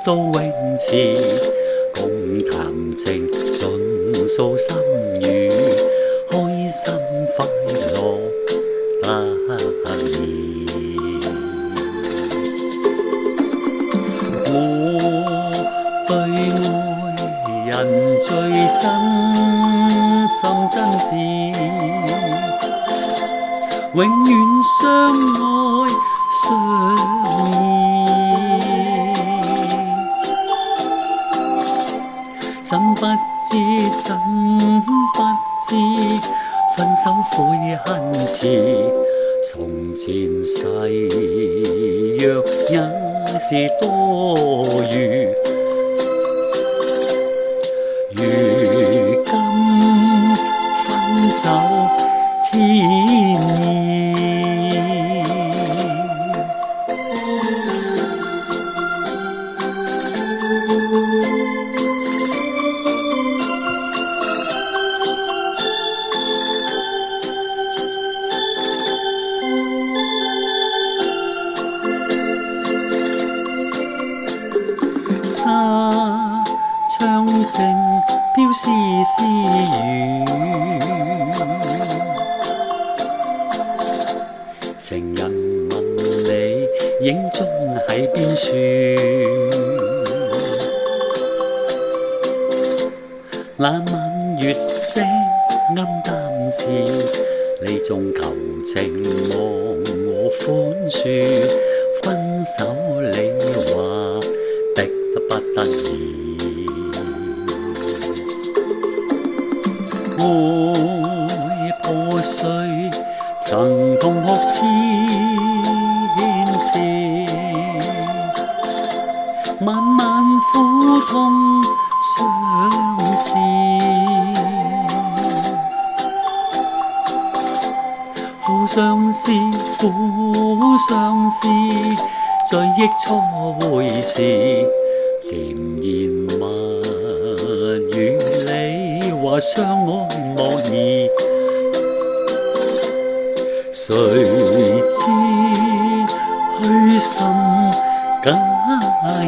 到泳池，共談情盡訴心語，開心快樂得意。我對愛人最真心真摯，永遠相愛相依。怎不知分手悔恨遲，從前誓約也是多餘，如今分手天意。沙窗正飄絲絲雨，情人問你影蹤喺邊處，那晚月色暗淡時，你仲求情望我寬恕，分手你話逼得不得已，愛破碎曾同學千次，晚晚苦痛相思，苦相思苦相思，在憶初會時，甜言蜜語你話相愛莫疑，誰知虛心假意。